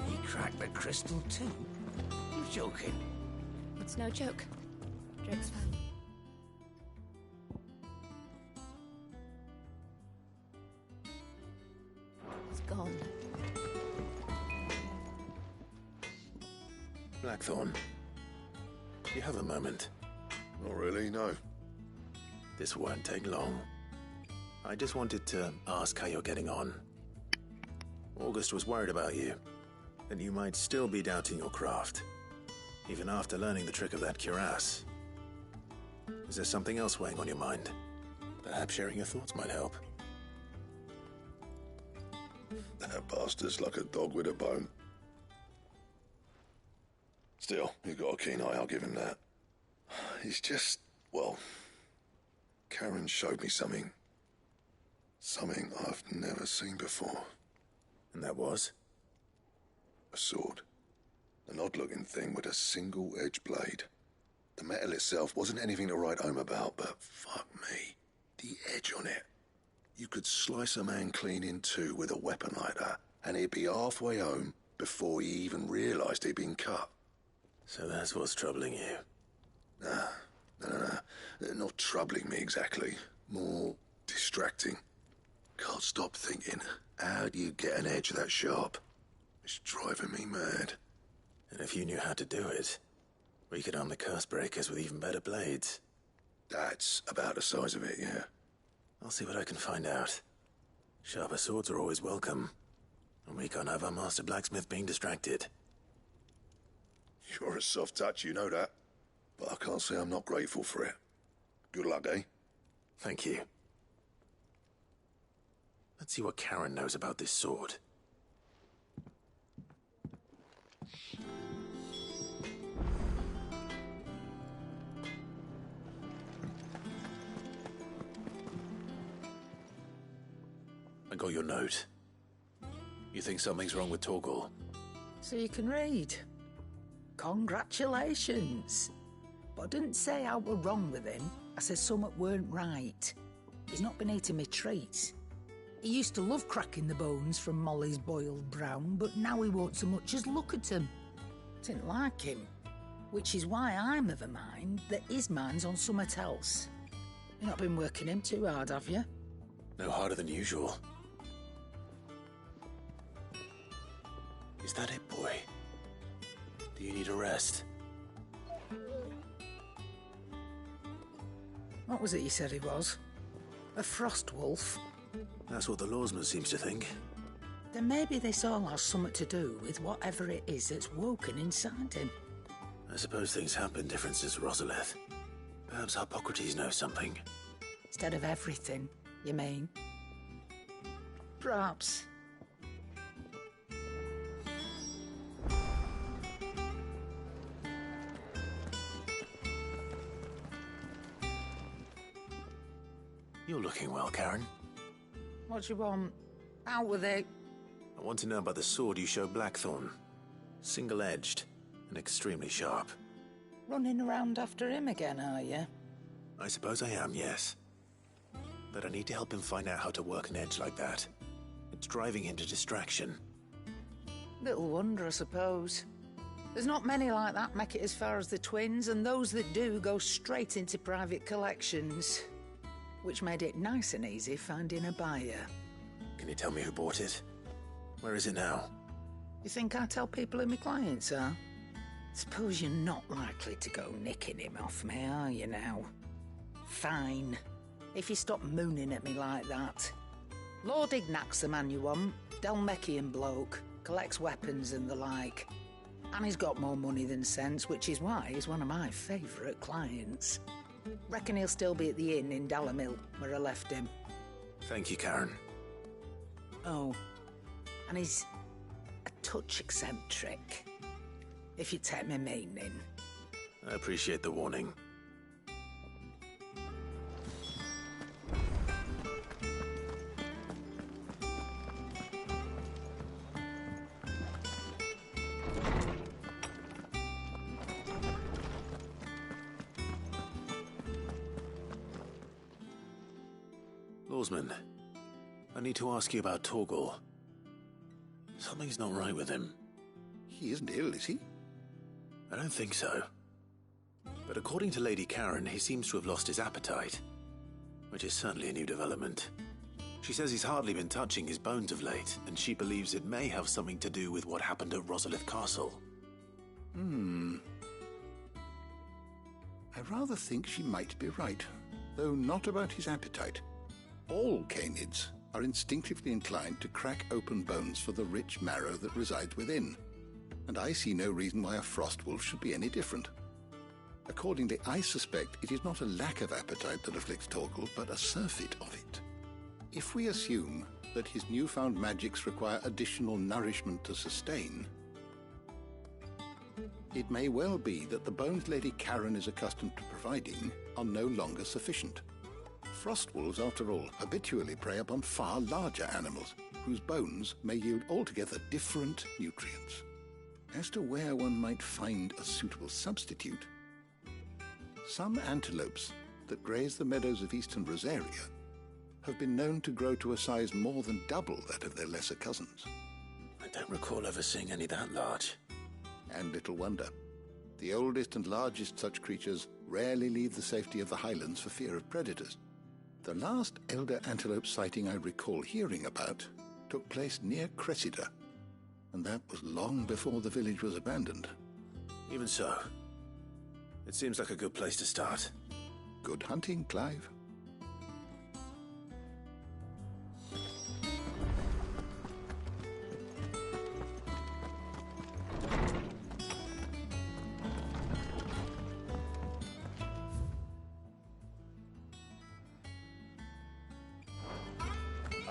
He cracked the crystal too? You joking? It's no joke. Drake's fine. It's gone. Blackthorn, you have a moment? Not really, no. This won't take long. I just wanted to ask how you're getting on. August was worried about you, that you might still be doubting your craft, even after learning the trick of that cuirass. Is there something else weighing on your mind? Perhaps sharing your thoughts might help. That bastard's like a dog with a bone. Still, you've got a keen eye, I'll give him that. He's just, well, Karen showed me something. Something I've never seen before. And that was? A sword. An odd-looking thing with a single-edged blade. The metal itself wasn't anything to write home about, but fuck me, the edge on it. You could slice a man clean in two with a weapon like that, and he'd be halfway home before he even realised he'd been cut. So that's what's troubling you? No. Not troubling me exactly. More distracting. Can't stop thinking, how do you get an edge that sharp? It's driving me mad. And if you knew how to do it, we could arm the curse breakers with even better blades. That's about the size of it, yeah. I'll see what I can find out. Sharper swords are always welcome, and we can't have our master blacksmith being distracted. You're a soft touch, you know that. But I can't say I'm not grateful for it. Good luck, eh? Thank you. Let's see what Karen knows about this sword. I got your note. You think something's wrong with Torgal? So you can read. Congratulations. But I didn't say I were wrong with him. I said something weren't right. He's not been eating me treats. He used to love cracking the bones from Molly's boiled brown, but now he won't so much as look at them. Didn't like him. Which is why I'm of a mind that his mind's on something else. You've not been working him too hard, have you? No harder than usual. Is that it, boy? Do you need a rest? What was it you said he was? A frost wolf? That's what the lawsman seems to think. Then maybe this all has something to do with whatever it is that's woken inside him. I suppose things happen, differences, Rosalith. Perhaps Hippocrates knows something. Instead of everything, you mean? Perhaps. You're looking well, Karen. What do you want? Out with it. I want to know about the sword you showed Blackthorn. Single-edged and extremely sharp. Running around after him again, are you? I suppose I am, yes. But I need to help him find out how to work an edge like that. It's driving him to distraction. Little wonder, I suppose. There's not many like that make it as far as the twins, and those that do go straight into private collections. Which made it nice and easy finding a buyer. Can you tell me who bought it? Where is it now? You think I tell people who my clients are? Suppose you're not likely to go nicking him off me, are you now? Fine. If you stop mooning at me like that. Lord Ignac's the man you want. Dalmekian bloke. Collects weapons and the like. And he's got more money than sense, which is why he's one of my favourite clients. Reckon he'll still be at the inn in Dalamil, where I left him. Thank you, Karen. Oh, and he's a touch eccentric, if you take my meaning. I appreciate the warning. Lawsman, I need to ask you about Torgal. Something's not right with him. He isn't ill, is he? I don't think so. But according to Lady Karen, he seems to have lost his appetite, which is certainly a new development. She says he's hardly been touching his bones of late, and she believes it may have something to do with what happened at Rosalith Castle. I rather think she might be right, though not about his appetite. All canids are instinctively inclined to crack open bones for the rich marrow that resides within, and I see no reason why a frost wolf should be any different. Accordingly, I suspect it is not a lack of appetite that afflicts Torgal, but a surfeit of it. If we assume that his newfound magics require additional nourishment to sustain, it may well be that the bones Lady Karen is accustomed to providing are no longer sufficient. Frost wolves, after all, habitually prey upon far larger animals, whose bones may yield altogether different nutrients. As to where one might find a suitable substitute, some antelopes that graze the meadows of eastern Rosaria have been known to grow to a size more than double that of their lesser cousins. I don't recall ever seeing any that large. And little wonder. The oldest and largest such creatures rarely leave the safety of the highlands for fear of predators. The last elder antelope sighting I recall hearing about took place near Cressida, and that was long before the village was abandoned. Even so, it seems like a good place to start. Good hunting, Clive.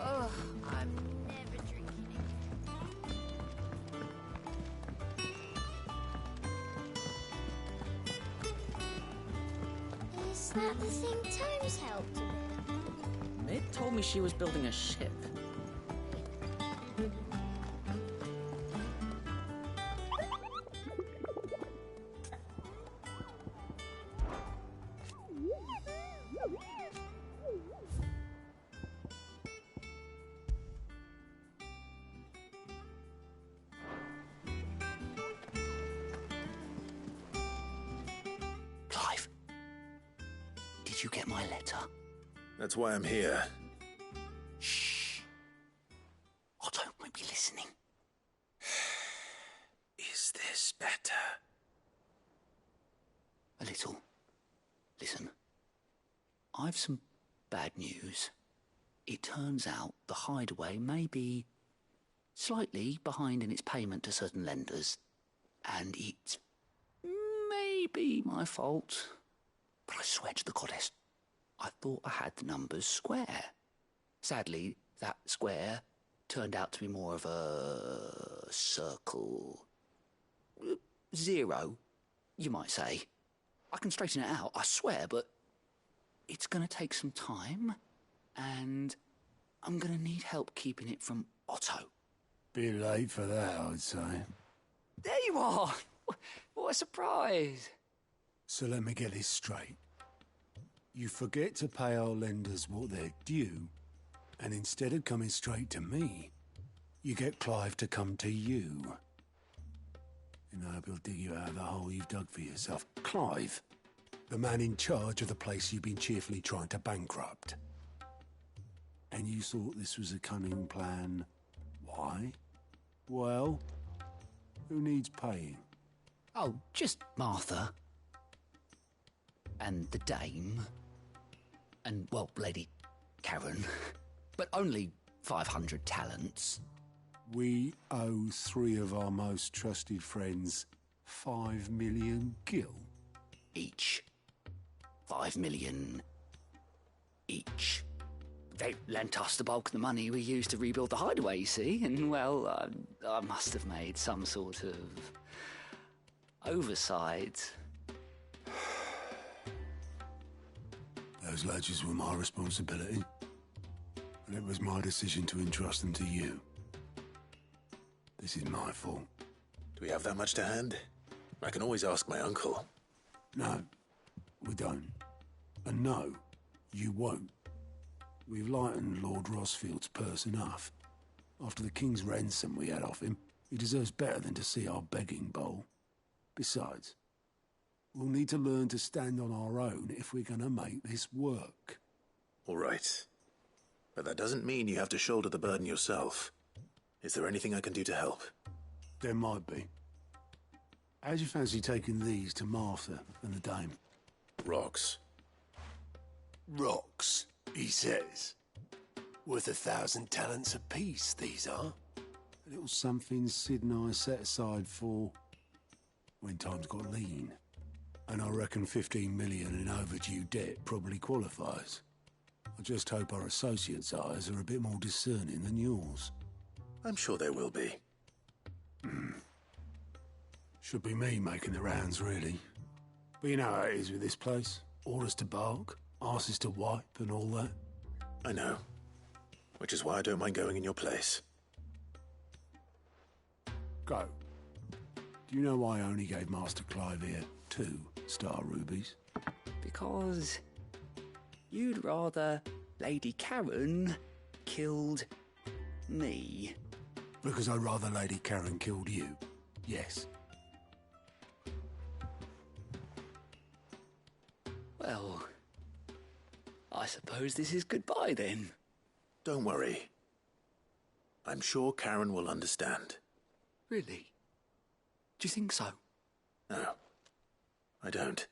Oh, I'm never drinking it. Is that the thing Tomes helped with? Mid told me she was building a ship. Clive, did you get my letter? That's why I'm here. Shh. Otto might be listening. Is this better? A little. Listen, I've some bad news. It turns out the hideaway may be slightly behind in its payment to certain lenders, and it may be my fault. But I swear to the goddess, I thought I had the numbers square. Sadly, that square turned out to be more of a circle. Zero, you might say. I can straighten it out, I swear, but it's going to take some time, and I'm going to need help keeping it from Otto. Bit late for that, I'd say. There you are! What a surprise! So let me get this straight. You forget to pay our lenders what they're due, and instead of coming straight to me, you get Clive to come to you. And I hope he'll dig you out of the hole you've dug for yourself. Clive, the man in charge of the place you've been cheerfully trying to bankrupt. And you thought this was a cunning plan. Why? Well, who needs paying? Oh, just Martha. And the dame. And, well, Lady Karen. But only 500 talents. We owe 3 of our most trusted friends 5 million gil. Each. 5 million each. They lent us the bulk of the money we used to rebuild the hideaway, you see, and, well, I must have made some sort of oversight. Those ledgers were my responsibility, and it was my decision to entrust them to you. This is my fault. Do we have that much to hand? I can always ask my uncle. No, we don't. And no, you won't. We've lightened Lord Rosfield's purse enough. After the king's ransom we had off him, he deserves better than to see our begging bowl. Besides, we'll need to learn to stand on our own if we're going to make this work. All right. But that doesn't mean you have to shoulder the burden yourself. Is there anything I can do to help? There might be. How'd you fancy taking these to Martha and the dame? Rocks. Rocks, he says. Worth 1,000 talents apiece, these are. A little something Sid and I set aside for when times got lean. And I reckon 15 million in overdue debt probably qualifies. I just hope our associates' eyes are a bit more discerning than yours. I'm sure there will be. Should be me making the rounds, really. But you know how it is with this place. Orders to bark, arses to wipe and all that. I know. Which is why I don't mind going in your place. Go. Do you know why I only gave Master Clive here 2 star rubies? Because you'd rather Lady Karen killed me. Because I'd rather Lady Karen killed you. Yes. Well, I suppose this is goodbye then. Don't worry. I'm sure Karen will understand. Really? Do you think so? No, I don't.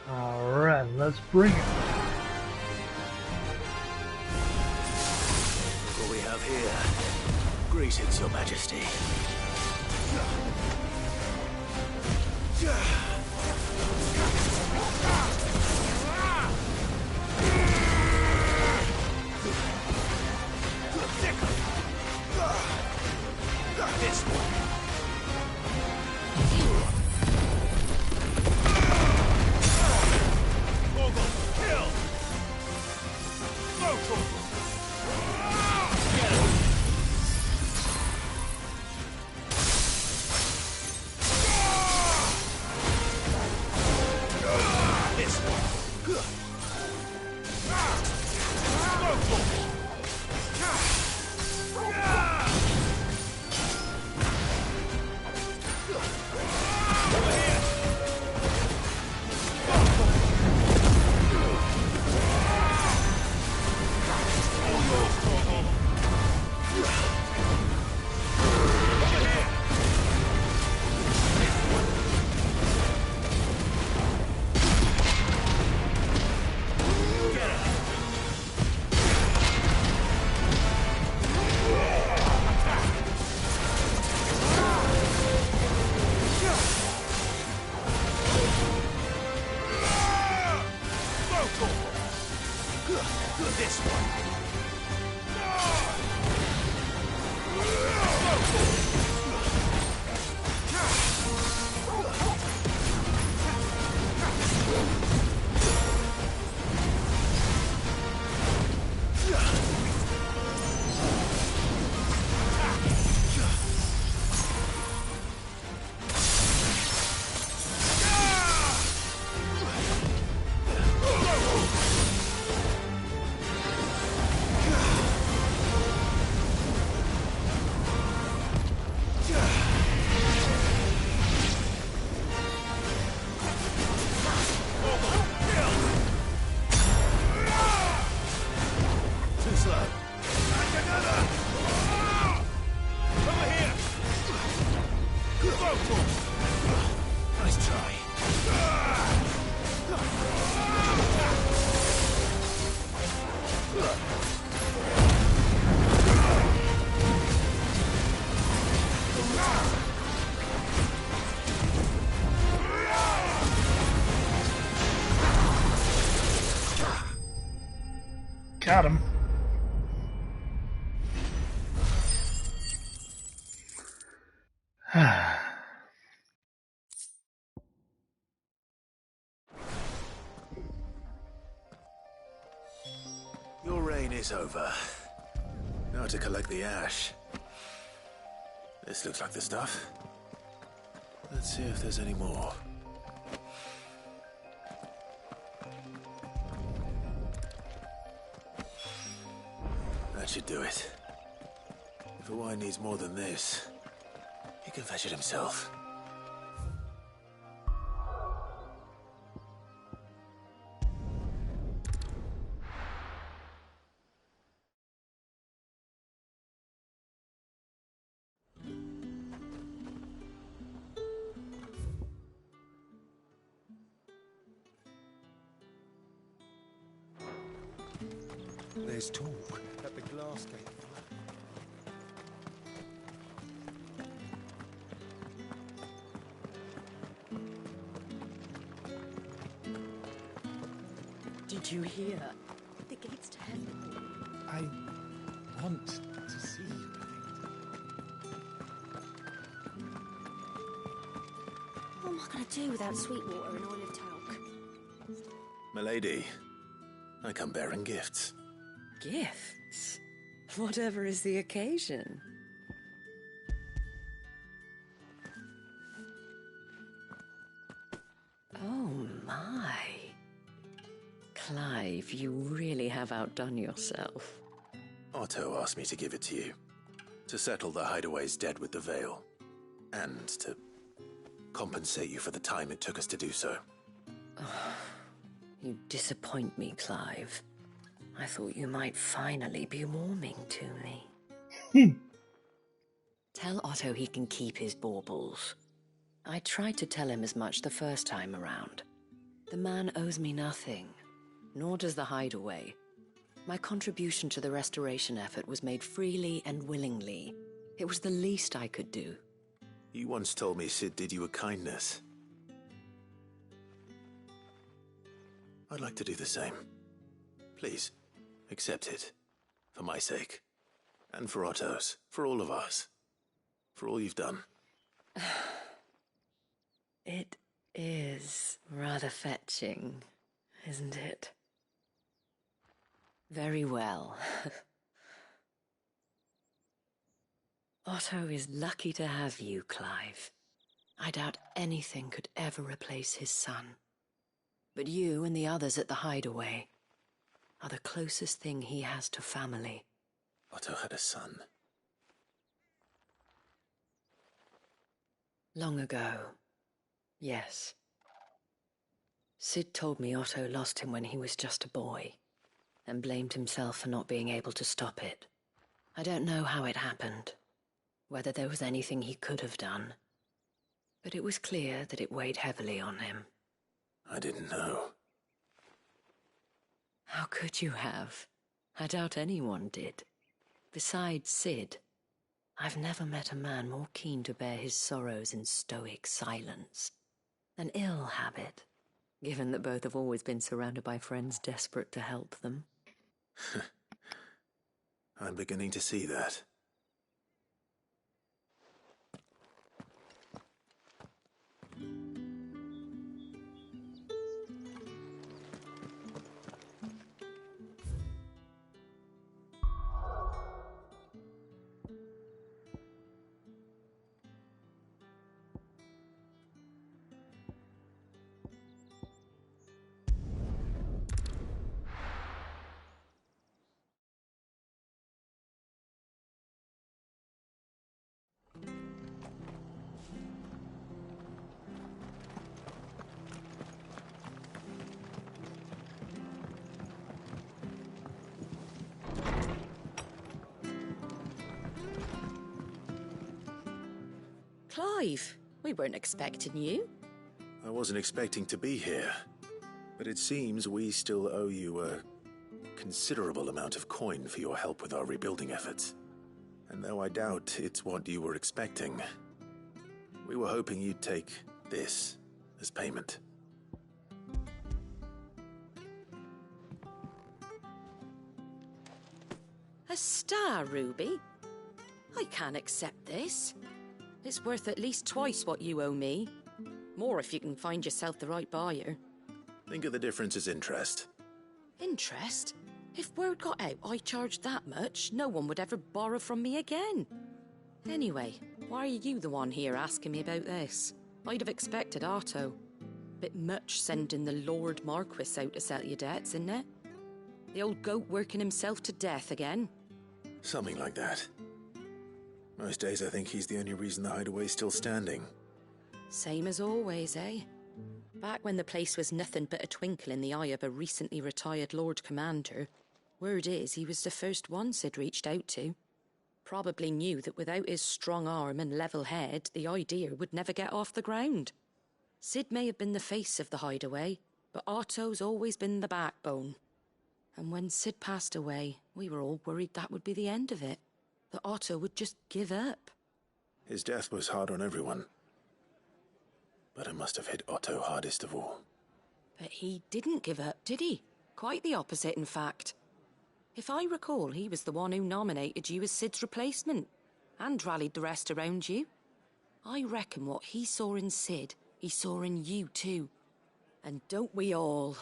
Alright, let's bring it. Look what we have here. Greetings, Your Majesty. Nice try. Got him. Your reign is over. Now to collect the ash. This looks like the stuff. Let's see if there's any more. That should do it. If Hawaii needs more than this, he can fetch it himself. There's talk at the glass gate. Did you hear? The gates to heaven. I want to see you What am I going to do without Sweetwater and Olive Talc? Milady, I come bearing gifts. Gifts? Whatever is the occasion. Oh my. Clive, you really have outdone yourself. Otto asked me to give it to you. To settle the Hideaway's debt with the Veil. And to compensate you for the time it took us to do so. You disappoint me, Clive. I thought you might finally be warming to me. Tell Otto he can keep his baubles. I tried to tell him as much the first time around. The man owes me nothing, nor does the Hideaway. My contribution to the restoration effort was made freely and willingly. It was the least I could do. You once told me Sid did you a kindness. I'd like to do the same. Please, accept it. For my sake. And for Otto's. For all of us. For all you've done. It is rather fetching, isn't it? Very well. Otto is lucky to have you, Clive. I doubt anything could ever replace his son. But you and the others at the Hideaway are the closest thing he has to family. Otto had a son. Long ago, yes. Sid told me Otto lost him when he was just a boy, and blamed himself for not being able to stop it. I don't know how it happened, whether there was anything he could have done, but it was clear that it weighed heavily on him. I didn't know. How could you have? I doubt anyone did. Besides Sid, I've never met a man more keen to bear his sorrows in stoic silence. An ill habit, given that both have always been surrounded by friends desperate to help them. I'm beginning to see that. Clive, We weren't expecting you. I wasn't expecting to be here, but it seems we still owe you a considerable amount of coin for your help with our rebuilding efforts. And though I doubt it's what you were expecting, we were hoping you'd take this as payment. A star ruby? I can't accept this. It's worth at least twice what you owe me. More if you can find yourself the right buyer. Think of the difference as interest. Interest? If word got out I charged that much, no one would ever borrow from me again. Anyway, why are you the one here asking me about this? I'd have expected Otto. Bit much sending the Lord Marquis out to settle your debts, isn't it? The old goat working himself to death again. Something like that. Most days I think he's the only reason the hideaway's still standing. Same as always, eh? Back when the place was nothing but a twinkle in the eye of a recently retired Lord Commander, word is he was the first one Sid reached out to. Probably knew that without his strong arm and level head, the idea would never get off the ground. Sid may have been the face of the hideaway, but Otto's always been the backbone. And when Sid passed away, we were all worried that would be the end of it. That Otto would just give up. His death was hard on everyone. But it must have hit Otto hardest of all. But he didn't give up, did he? Quite the opposite, in fact. If I recall, he was the one who nominated you as Sid's replacement, and rallied the rest around you. I reckon what he saw in Sid, he saw in you too. And don't we all?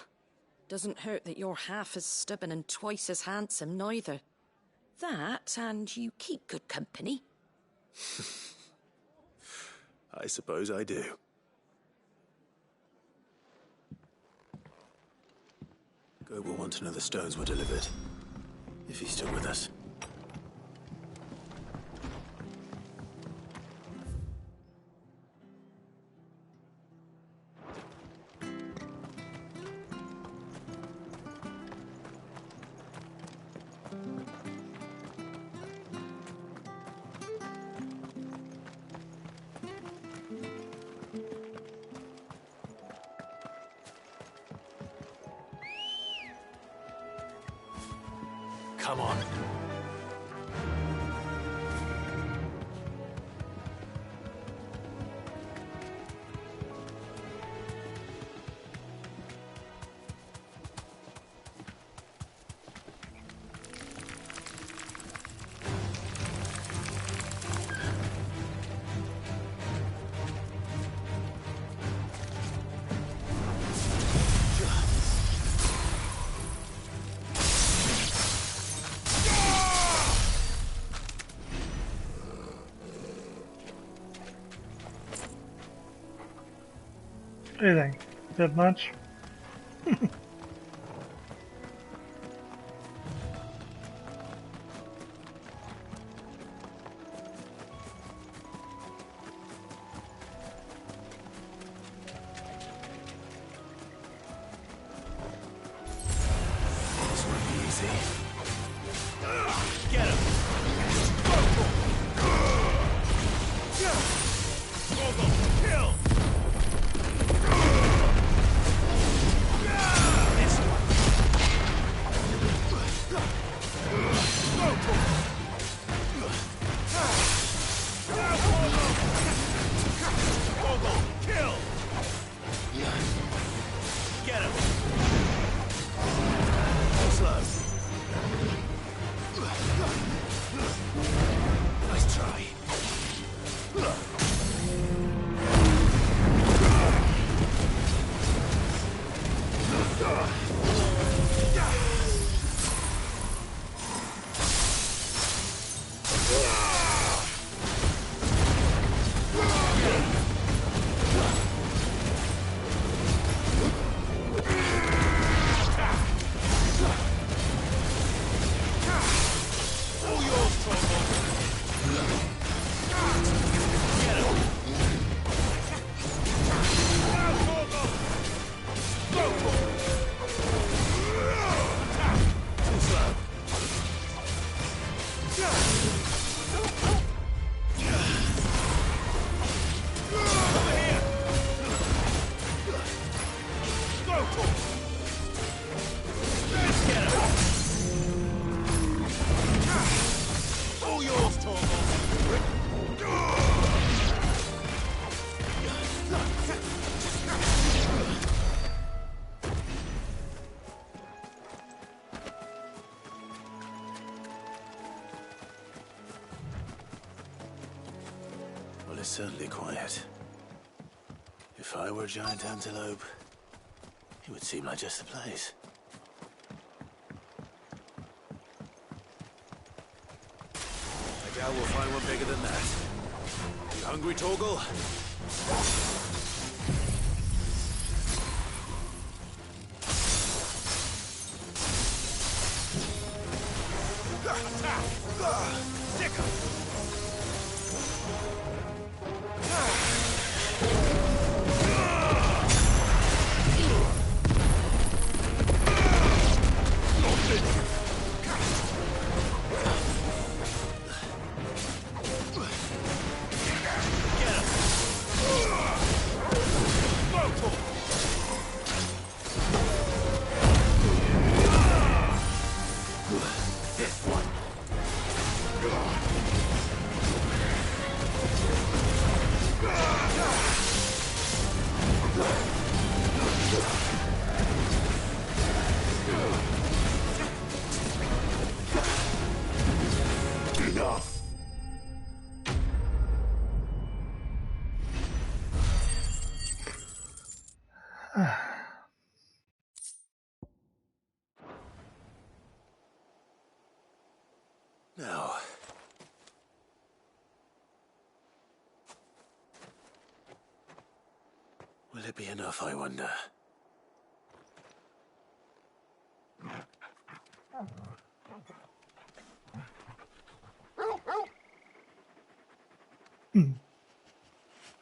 Doesn't hurt that you're half as stubborn and twice as handsome, neither. That, and you keep good company. I suppose I do. Goat will want to know the stones were delivered, if he's still with us. Come on. What do you think? Bit much? This won't be easy. Get him! Kill! certainly quiet. If I were a giant antelope, it would seem like just the place. I doubt we'll find one bigger than that. You hungry, Torgal? Now, will it be enough, I wonder?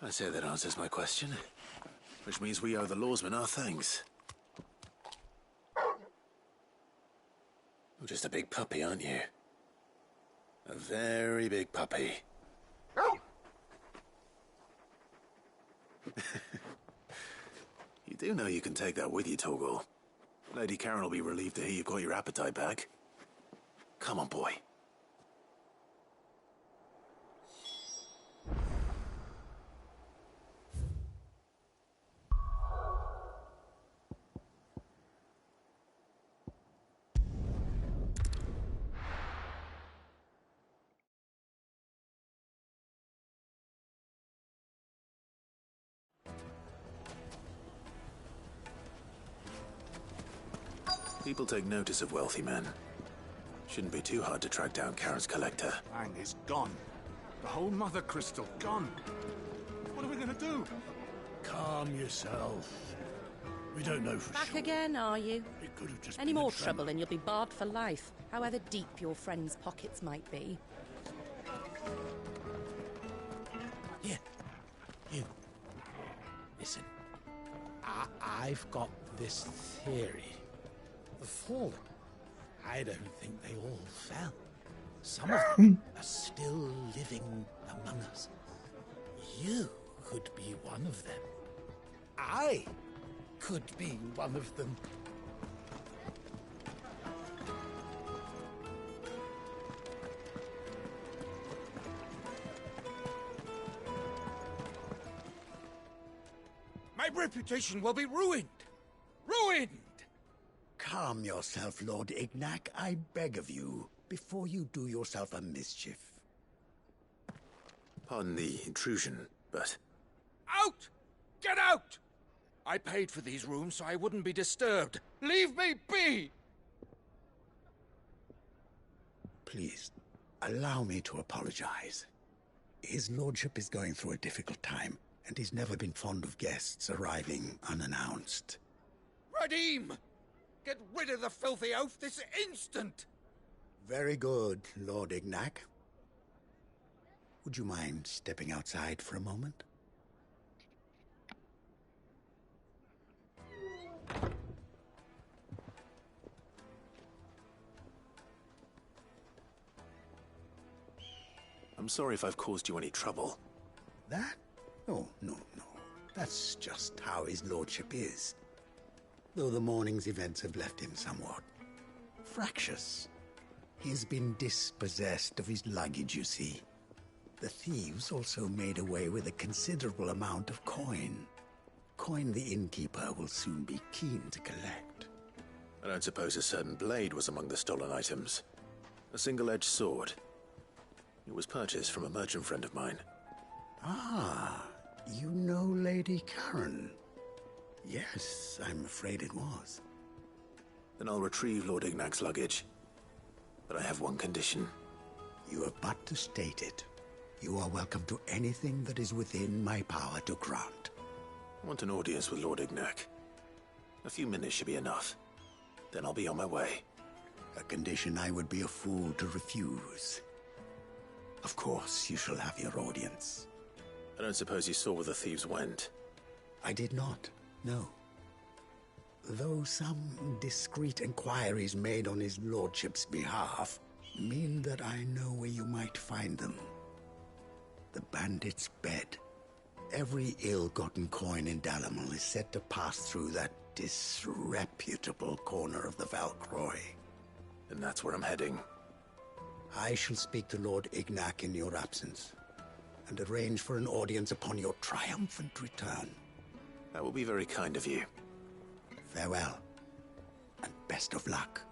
I say that answers my question, which means we owe the lawsmen our thanks. You're just a big puppy, aren't you? A very big puppy. You do know you can take that with you, Torgal. Lady Karen will be relieved to hear you've got your appetite back. Come on, boy. People take notice of wealthy men. Shouldn't be too hard to track down Karen's collector. Fang is gone. The whole mother crystal gone. What are we gonna do? Calm yourself. We don't know for Back sure. again, are you? It could have just Any been a more tremor. trouble and you'll be barred for life, however deep your friends' pockets might be. Here. You. Listen. I've got this theory. The fallen. I don't think they all fell. Some of them are still living among us. You could be one of them. I could be one of them. My reputation will be ruined! Ruined! Calm yourself, Lord Ignac, I beg of you, before you do yourself a mischief. Pardon the intrusion, but... Out! Get out! I paid for these rooms so I wouldn't be disturbed. Leave me be! Please, allow me to apologize. His lordship is going through a difficult time, and he's never been fond of guests arriving unannounced. Radim! Get rid of the filthy oaf this instant! Very good, Lord Ignac. Would you mind stepping outside for a moment? I'm sorry if I've caused you any trouble. That? Oh, no. That's just how his lordship is. Though the morning's events have left him somewhat fractious. He's been dispossessed of his luggage, you see. The thieves also made away with a considerable amount of coin. Coin the innkeeper will soon be keen to collect. I don't suppose a certain blade was among the stolen items. A single-edged sword. It was purchased from a merchant friend of mine. Ah, you know Lady Karen. Yes, I'm afraid it was. Then I'll retrieve Lord Ignac's luggage. But I have one condition. You have but to state it. You are welcome to anything that is within my power to grant. I want an audience with Lord Ignac. A few minutes should be enough. Then I'll be on my way. A condition I would be a fool to refuse. Of course, you shall have your audience. I don't suppose you saw where the thieves went? I did not, no. Though some discreet inquiries made on his lordship's behalf mean that I know where you might find them. The bandit's bed. Every ill-gotten coin in Dalamal is said to pass through that disreputable corner of the Valcroy. And that's where I'm heading. I shall speak to Lord Ignac in your absence, and arrange for an audience upon your triumphant return. That will be very kind of you. Farewell, and best of luck.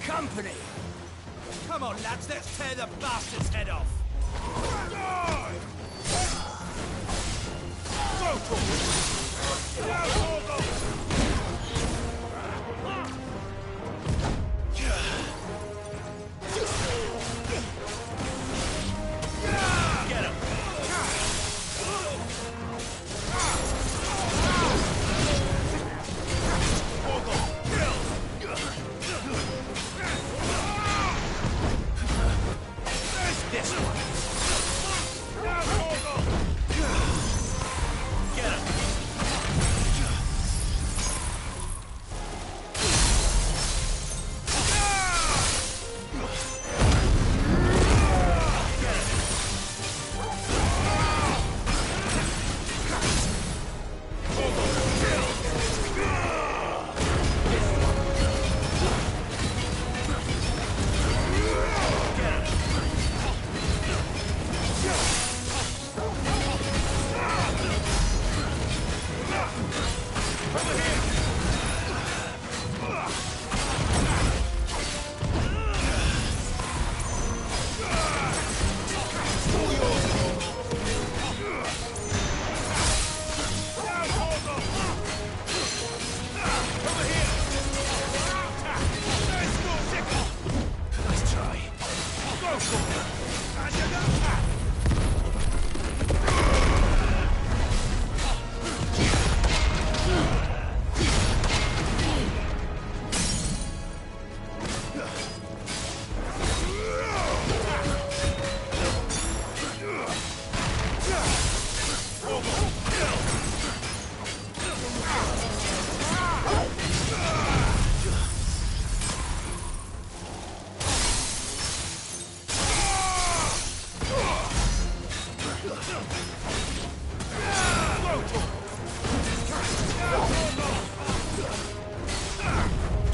Company! Come on, lads, let's tear the bastard's head off! Go for it! Down, Torgal! Get him! This one!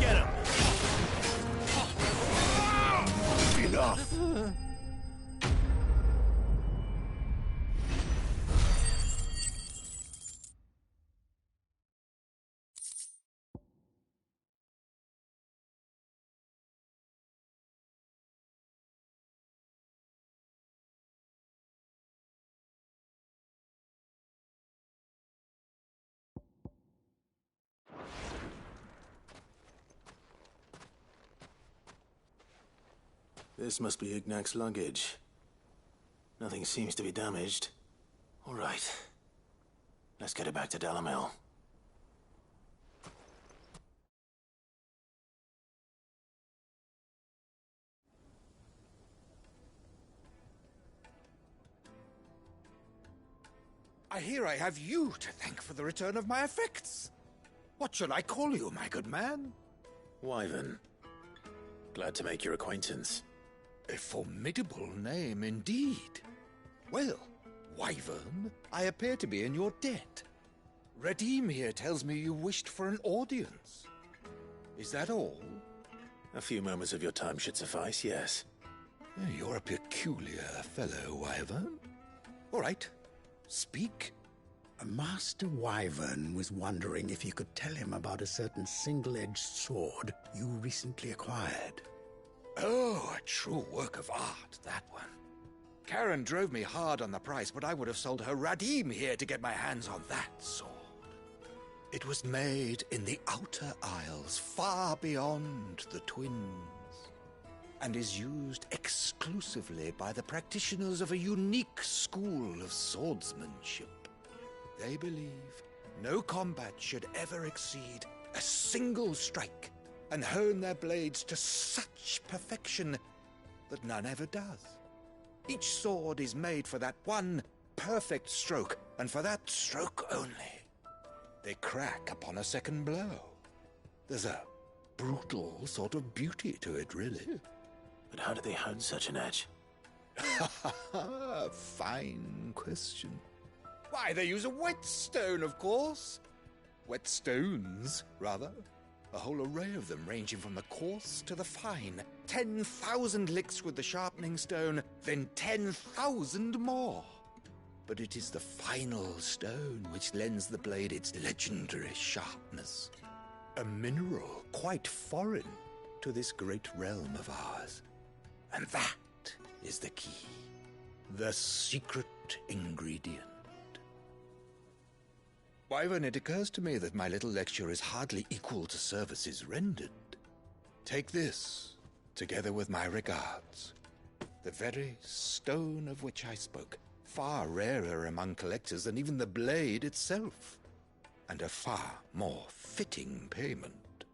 Get him! Enough! This must be Ignac's luggage. Nothing seems to be damaged. All right. Let's get it back to Dalamel. I hear I have you to thank for the return of my effects. What shall I call you, my good man? Wyvern. Glad to make your acquaintance. A formidable name indeed. Well, Wyvern, I appear to be in your debt. Redeem here tells me you wished for an audience. Is that all? A few moments of your time should suffice, yes. You're a peculiar fellow, Wyvern. All right, speak. Master Wyvern was wondering if you could tell him about a certain single-edged sword you recently acquired. Oh, a true work of art, that one. Karen drove me hard on the price, but I would have sold her Radim here to get my hands on that sword. It was made in the Outer Isles, far beyond the Twins, and is used exclusively by the practitioners of a unique school of swordsmanship. They believe no combat should ever exceed a single strike, and hone their blades to such perfection that none ever does. Each sword is made for that one perfect stroke, and for that stroke only. They crack upon a second blow. There's a brutal sort of beauty to it, really. But how do they hone such an edge? Fine question. Why, they use a whetstone, of course. Whetstones, rather. A whole array of them, ranging from the coarse to the fine. 10,000 licks with the sharpening stone, then 10,000 more. But it is the final stone which lends the blade its legendary sharpness. A mineral quite foreign to this great realm of ours. And that is the key. The secret ingredient. Wyvern, it occurs to me that my little lecture is hardly equal to services rendered. Take this, together with my regards. The very stone of which I spoke, far rarer among collectors than even the blade itself, and a far more fitting payment.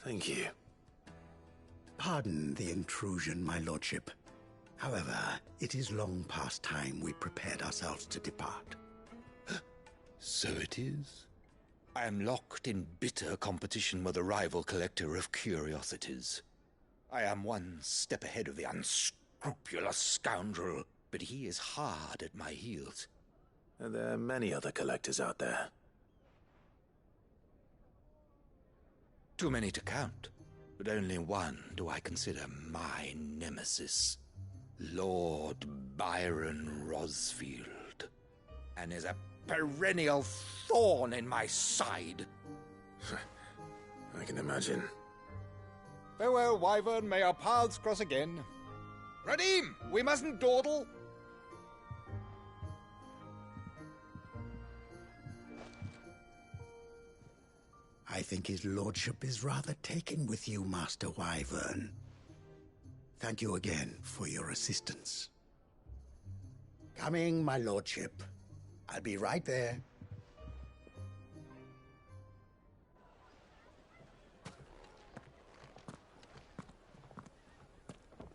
Thank you. Pardon the intrusion, my lordship. However, it is long past time we prepared ourselves to depart. So it is. I am locked in bitter competition with a rival collector of curiosities. I am one step ahead of the unscrupulous scoundrel, but he is hard at my heels. Are there many other collectors out there? Too many to count, but only one do I consider my nemesis. Lord Byron Rosfield, and is a perennial thorn in my side. I can imagine. Farewell, Wyvern. May our paths cross again. Radim, we mustn't dawdle. I think his lordship is rather taken with you, Master Wyvern. Thank you again for your assistance. Coming, my lordship. I'll be right there.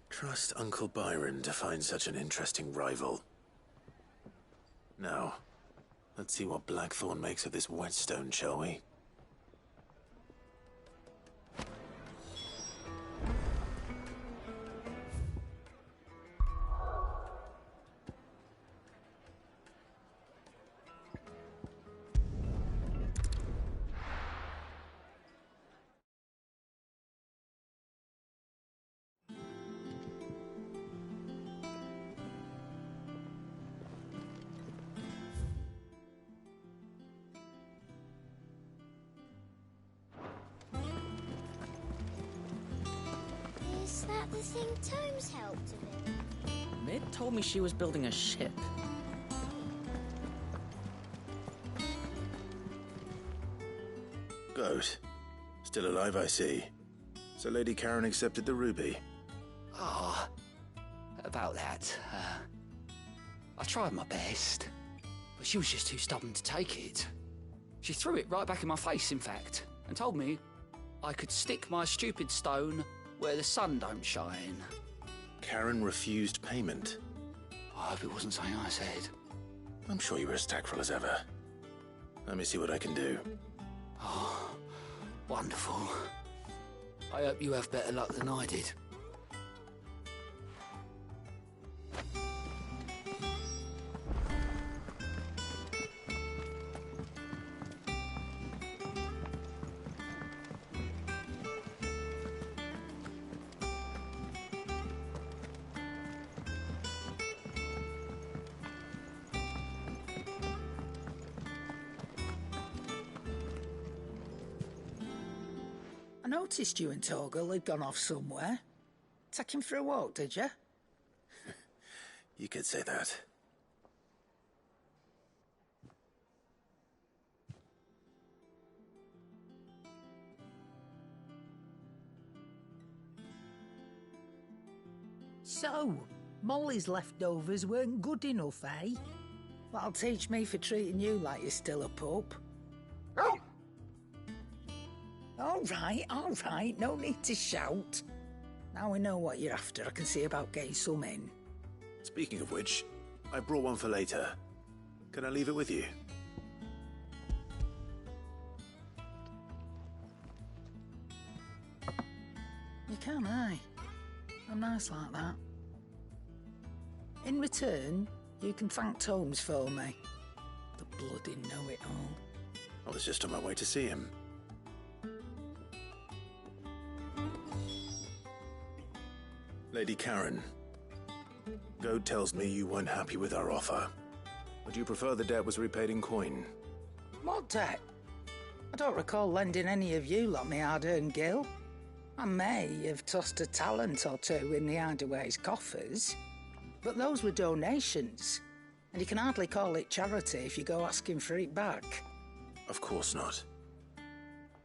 Trust Uncle Byron to find such an interesting rival. Now, let's see what Blackthorn makes of this whetstone, shall we? think Tomes helped a bit? Mid told me she was building a ship. Goat. Still alive, I see. So Lady Karen accepted the ruby. Ah, about that. I tried my best, but she was just too stubborn to take it. She threw it right back in my face, in fact, and told me I could stick my stupid stone where the sun don't shine. Karen refused payment. I hope it wasn't something I said. I'm sure you were as tactful as ever. Let me see what I can do. Oh, wonderful. I hope you have better luck than I did. I noticed you and Torgal had gone off somewhere. Take him for a walk, did you? You could say that. So, Molly's leftovers weren't good enough, eh? That'll teach me for treating you like you're still a pup. All right, no need to shout. Now we know what you're after, I can see about getting some in. Speaking of which, I brought one for later. Can I leave it with you? You can, aye. I'm nice like that. In return, you can thank Tomes for me. The bloody know-it-all. I was just on my way to see him. Lady Karen, Goad tells me you weren't happy with our offer. Would you prefer the debt was repaid in coin? What debt? I don't recall lending any of you lot me hard-earned gil. I may have tossed a talent or two in the Hideaway's coffers, but those were donations, and you can hardly call it charity if you go asking for it back. Of course not.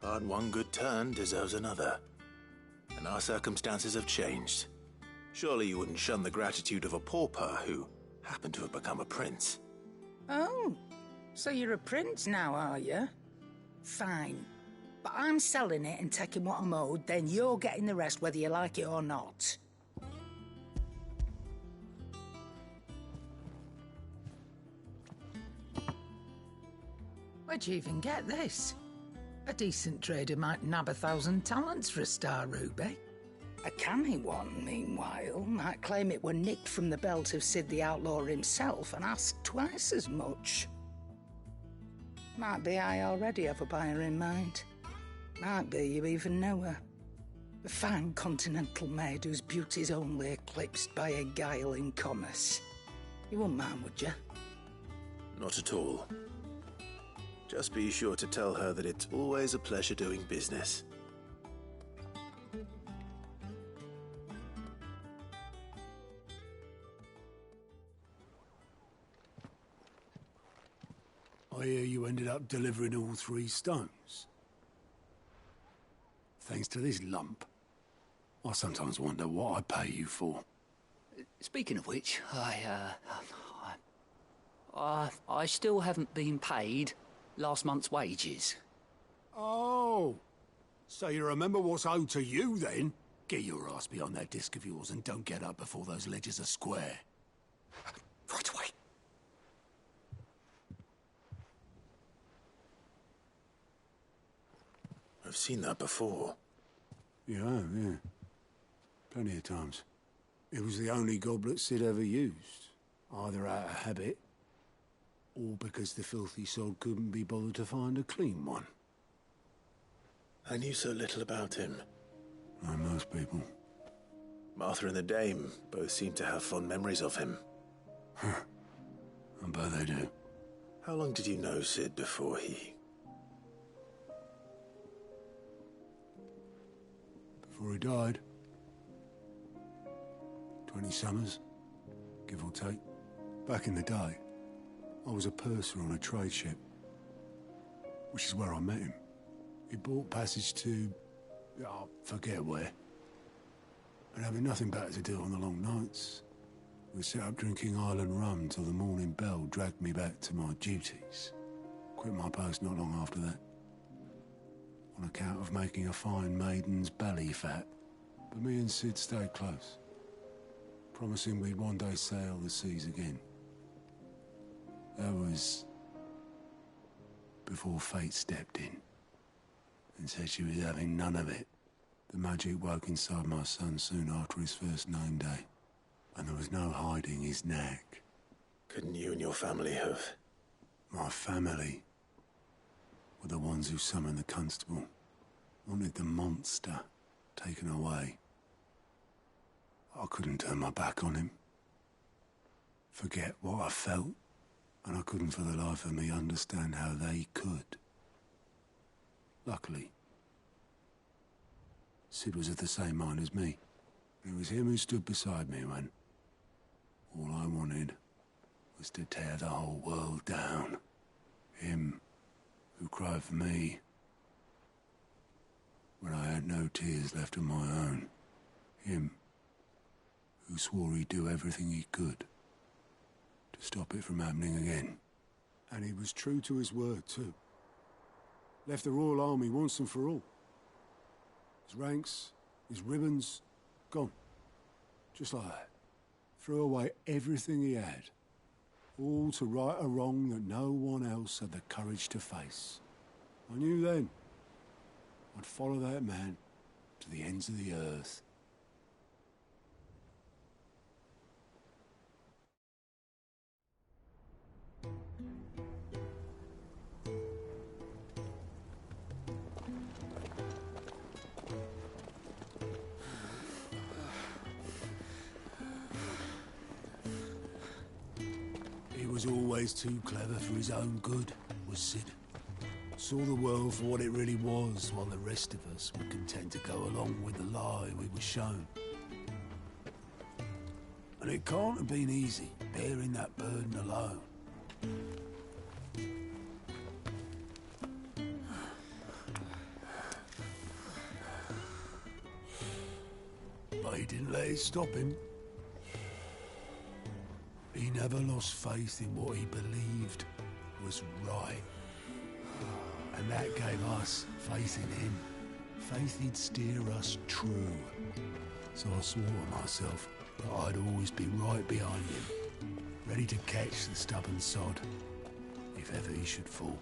But one good turn deserves another. And our circumstances have changed. Surely you wouldn't shun the gratitude of a pauper who happened to have become a prince. Oh, so you're a prince now, are you? Fine. But I'm selling it and taking what I'm owed, then you're getting the rest whether you like it or not. Where'd you even get this? A decent trader might nab 1,000 talents for a star ruby. A canny one, meanwhile, might claim it were nicked from the belt of Sid the Outlaw himself and ask twice as much. Might be I already have a buyer in mind. Might be you even know her. A fine continental maid whose beauty's only eclipsed by a guile in commerce. You wouldn't mind, would you? Not at all. Just be sure to tell her that it's always a pleasure doing business. I hear you ended up delivering all 3 stones. Thanks to this lump. I sometimes wonder what I pay you for. Speaking of which, I still haven't been paid last month's wages. Oh, so you remember what's owed to you then? Get your ass behind that disc of yours and don't get up before those ledgers are square. Right away. I've seen that before. You have, yeah. Plenty of times. It was the only goblet Sid ever used. Either out of habit, or because the filthy sod couldn't be bothered to find a clean one. I knew so little about him. Like most people. Martha and the Dame both seem to have fond memories of him. I bet they do. How long did you know Sid before he... Before he died. 20 summers, give or take. Back in the day, I was a purser on a trade ship, which is where I met him. He bought passage to... I forget where. And having nothing better to do on the long nights, we set up drinking island rum till the morning bell dragged me back to my duties. Quit my post not long after that, on account of making a fine maiden's belly fat. But me and Sid stayed close, promising we'd one day sail the seas again. That was before fate stepped in and said she was having none of it. The magic woke inside my son soon after his first name day, and there was no hiding his knack. Couldn't you and your family have... My family were the ones who summoned the constable, wanted the monster taken away. I couldn't turn my back on him, forget what I felt, and I couldn't for the life of me understand how they could. Luckily, Sid was of the same mind as me. It was him who stood beside me when all I wanted was to tear the whole world down. Him who cried for me when I had no tears left of my own. Him who swore he'd do everything he could to stop it from happening again. And he was true to his word, too. Left the Royal Army once and for all. His ranks, his ribbons, gone. Just like that. Threw away everything he had. All to right a wrong that no one else had the courage to face. I knew then I'd follow that man to the ends of the earth. He was always too clever for his own good, was Sid. Saw the world for what it really was, while the rest of us were content to go along with the lie we were shown. And it can't have been easy, bearing that burden alone. But he didn't let it stop him. He never lost faith in what he believed was right. And that gave us faith in him. Faith he'd steer us true. So I swore to myself that I'd always be right behind him, ready to catch the stubborn sod, if ever he should fall.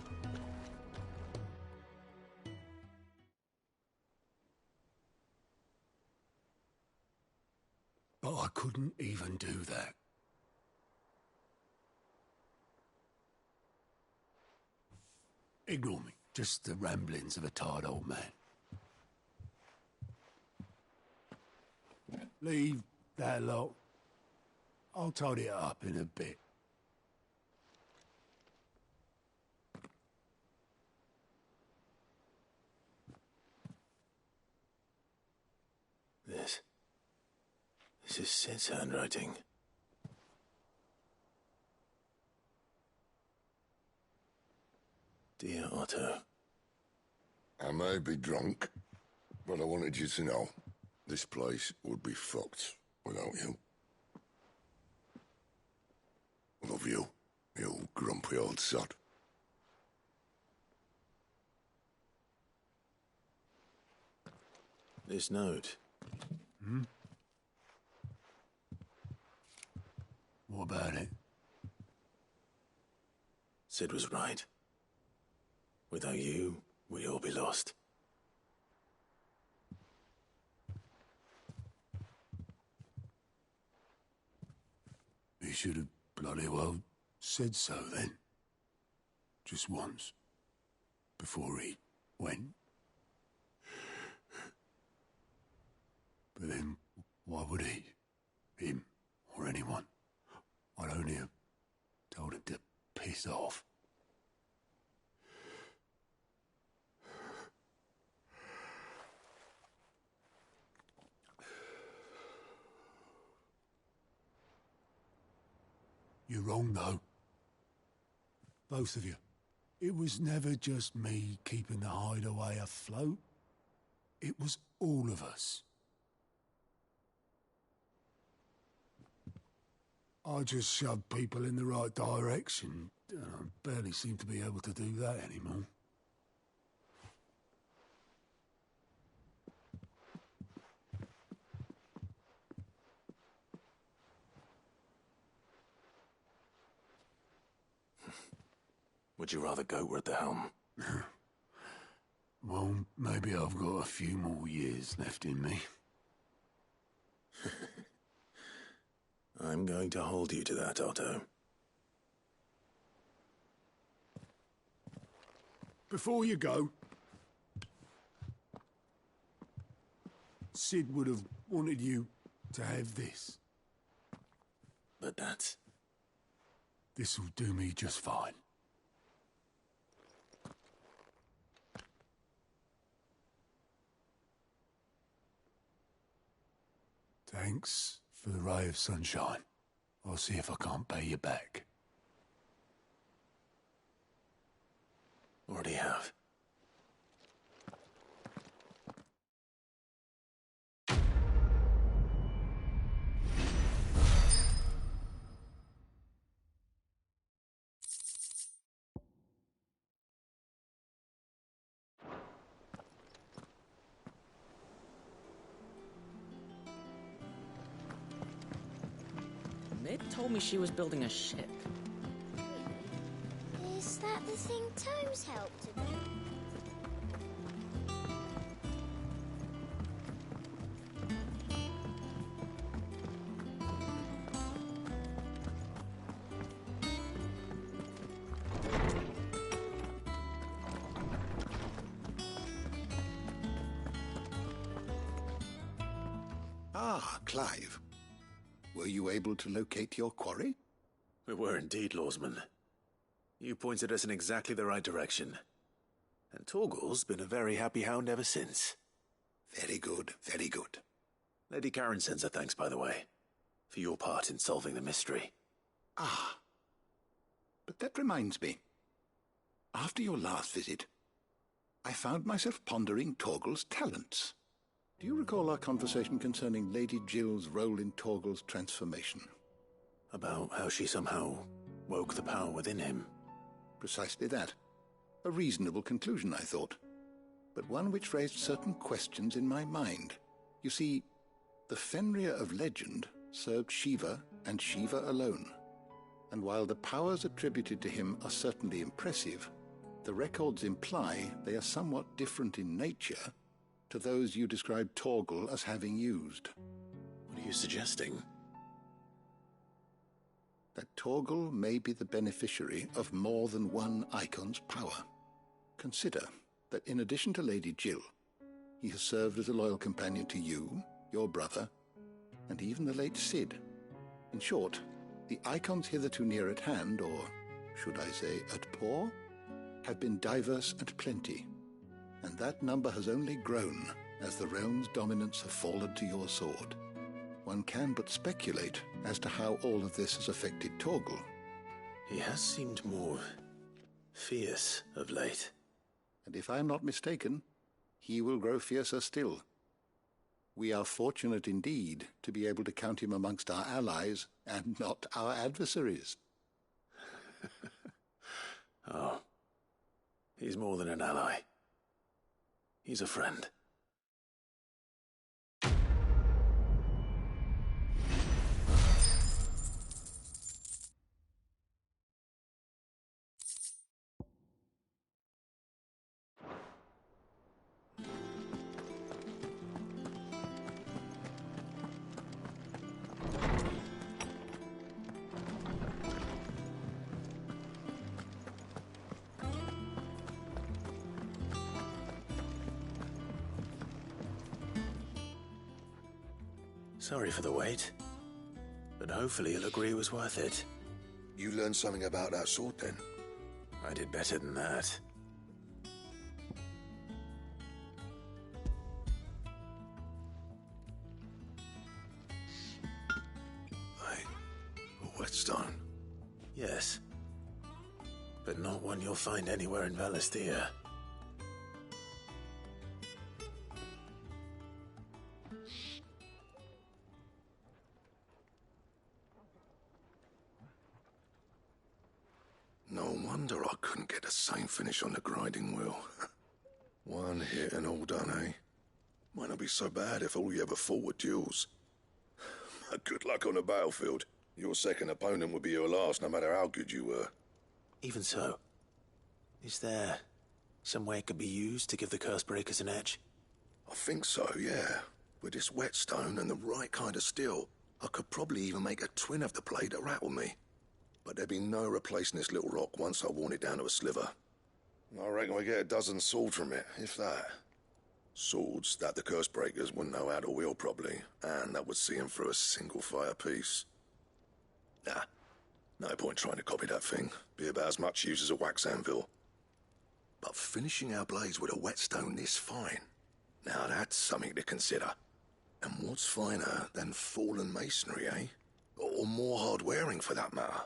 But I couldn't even do that. Ignore me. Just the ramblings of a tired old man. Leave that lot. I'll tidy it up in a bit. This is Sid's handwriting. Dear Otto. I may be drunk, but I wanted you to know this place would be fucked without you. Love you, you grumpy old sod. This note. What about it? Sid was right. Without you, we'd all be lost. He should have bloody well said so then. Just once. Before he went. But then, why would he? Him, or anyone? I'd only have told him to piss off. You're wrong, though. Both of you. It was never just me keeping the hideaway afloat. It was all of us. I just shoved people in the right direction. I barely seem to be able to do that anymore. Would you rather goat were at the helm? Well, maybe I've got a few more years left in me. I'm going to hold you to that, Otto. Before you go, Sid would have wanted you to have this. But that's... This'll do me just fine. Thanks for the ray of sunshine. I'll see if I can't pay you back. Already have. Mid told me she was building a ship. Is that the thing Tomes helped to do? Ah, Clive. Were you able to locate your quarry? We were indeed, Lawsman. You pointed us in exactly the right direction. And Torgal's been a very happy hound ever since. Very good, very good. Lady Karen sends her thanks, by the way, for your part in solving the mystery. Ah. But that reminds me. After your last visit, I found myself pondering Torgal's talents. Do you recall our conversation concerning Lady Jill's role in Torgal's transformation? About how she somehow woke the power within him. Precisely that. A reasonable conclusion, I thought. But one which raised certain questions in my mind. You see, the Fenrir of legend served Shiva and Shiva alone. And while the powers attributed to him are certainly impressive, the records imply they are somewhat different in nature to those you described Torgal as having used. What are you suggesting? That Torgal may be the beneficiary of more than one icon's power. Consider that in addition to Lady Jill, he has served as a loyal companion to you, your brother, and even the late Sid. In short, the icons hitherto near at hand, or should I say at paw, have been diverse and plenty, and that number has only grown as the realm's dominance have fallen to your sword. One can but speculate as to how all of this has affected Torgal. He has seemed more fierce of late. And if I am not mistaken, he will grow fiercer still. We are fortunate indeed to be able to count him amongst our allies and not our adversaries. Oh, he's more than an ally. He's a friend. Sorry for the wait, but hopefully you'll agree it was worth it. You learned something about that sword, then? I did better than that. A whetstone. Yes. But not one you'll find anywhere in Valisthea. No wonder I couldn't get the same finish on the grinding wheel. One hit and all done, eh? Might not be so bad if all you ever fought were duels. Good luck on the battlefield. Your second opponent would be your last, no matter how good you were. Even so, is there some way it could be used to give the Cursebreakers an edge? I think so, yeah. With this whetstone and the right kind of steel, I could probably even make a twin of the blade that rattled me. But there'd be no replacing this little rock once I worn it down to a sliver. I reckon we get a dozen swords from it, if that. Swords that the Cursebreakers wouldn't know how to wield properly, and that would see them through a single fire piece. Nah, no point trying to copy that thing. Be about as much use as a wax anvil. But finishing our blades with a whetstone this fine, now that's something to consider. And what's finer than fallen masonry, eh? Or more hard-wearing, for that matter.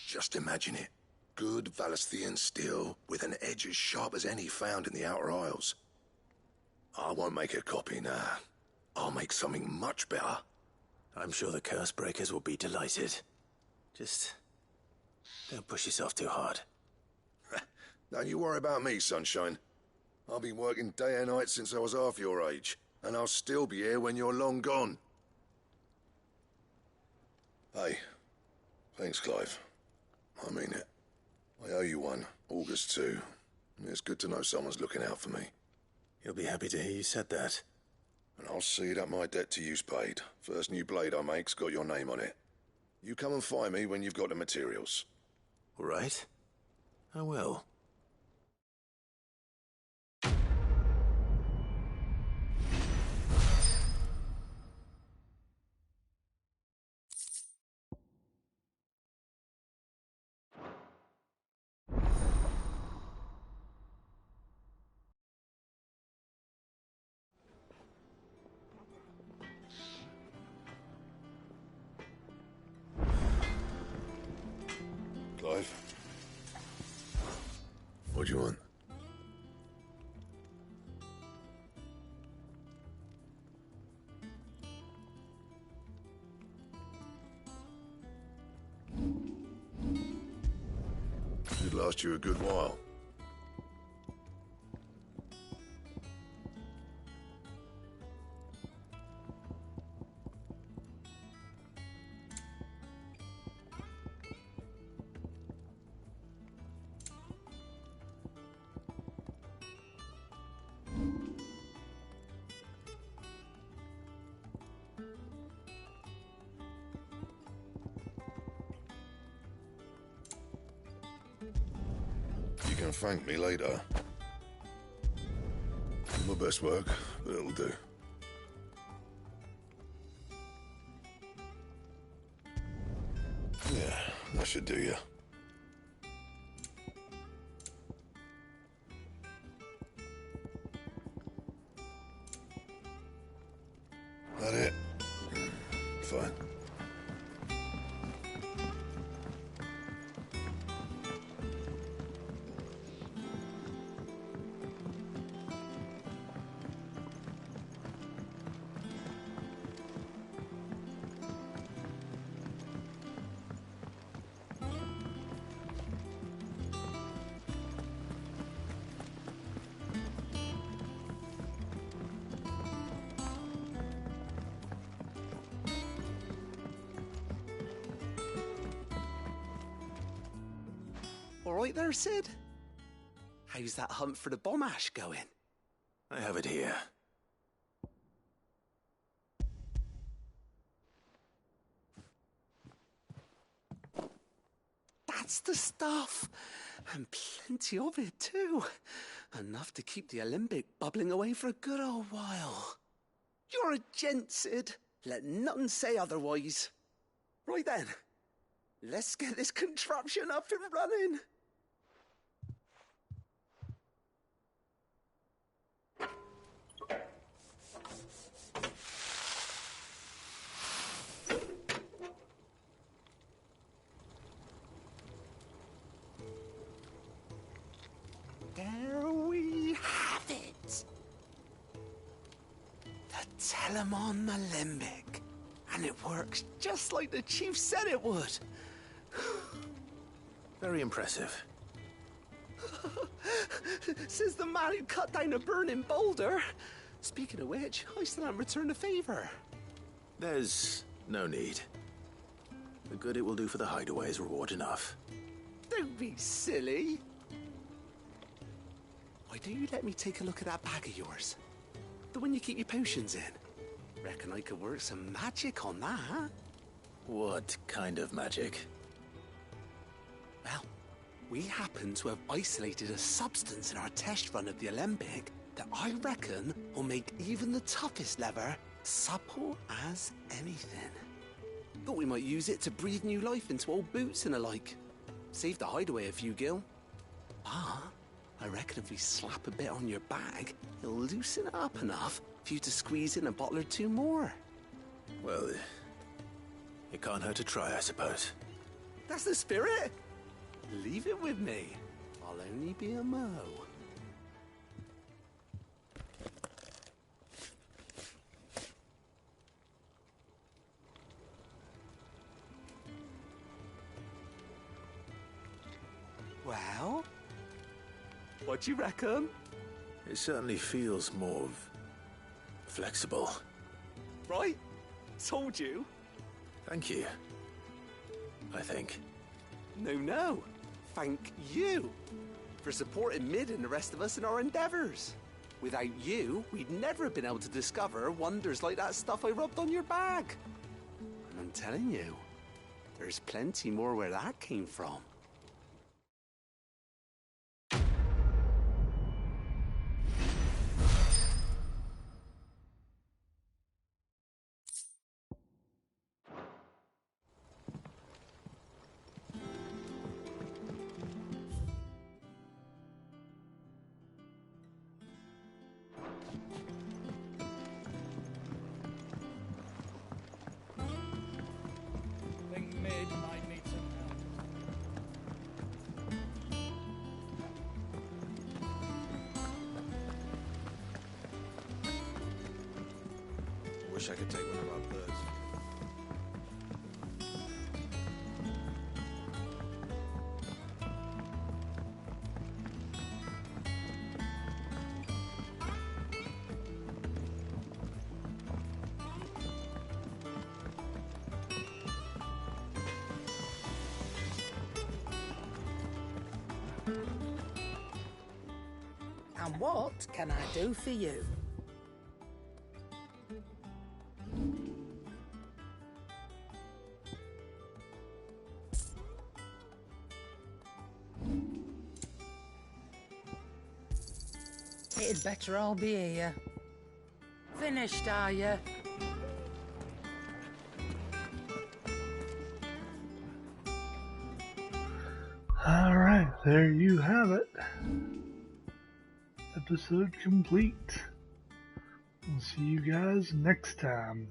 Just imagine it. Good Valisthean steel with an edge as sharp as any found in the Outer Isles. I won't make a copy, nah. I'll make something much better. I'm sure the Cursebreakers will be delighted. Just don't push yourself too hard. Don't you worry about me, sunshine. I've been working day and night since I was half your age, and I'll still be here when you're long gone. Hey, thanks, Clive. I mean it. I owe you one, August too. It's good to know someone's looking out for me. He'll be happy to hear you said that. And I'll see that my debt to you's paid. First new blade I make's got your name on it. You come and find me when you've got the materials. All right. I will. Clive? What do you want? Should last you a good while. You can thank me later. My best work, but it'll do. Yeah, that should do you. That it? Fine. All right there, Sid? How's that hunt for the bomb ash going? I have it here. That's the stuff. And plenty of it, too. Enough to keep the Olympic bubbling away for a good old while. You're a gent, Sid. Let none say otherwise. Right then, let's get this contraption up and running. Telemon Alembic. And it works just like the chief said it would. Very impressive. Says the man who cut down a burning boulder. Speaking of which, I still haven't returned the favor. There's no need. The good it will do for the hideaway is reward enough. Don't be silly. Why don't you let me take a look at that bag of yours? The one you keep your potions in. Reckon I could work some magic on that. What kind of magic? Well, we happen to have isolated a substance in our test run of the Alembic that I reckon will make even the toughest leather supple as anything. Thought we might use it to breathe new life into old boots and the like. Save the hideaway a few gil. But I reckon if we slap a bit on your bag, it'll loosen it up enough for you to squeeze in a bottle or two more. Well, it can't hurt to try, I suppose. That's the spirit. Leave it with me. I'll only be a mo. Well, what do you reckon? It certainly feels more flexible. Right? Told you. Thank you. I think. No. Thank you for supporting Mid and the rest of us in our endeavors. Without you, we'd never have been able to discover wonders like that stuff I rubbed on your bag. And I'm telling you, there's plenty more where that came from. Wish I could take one of our birds. And what can I do for you? It'd better all be here. Finished, are you? Alright, there you have it. Episode complete. We'll see you guys next time.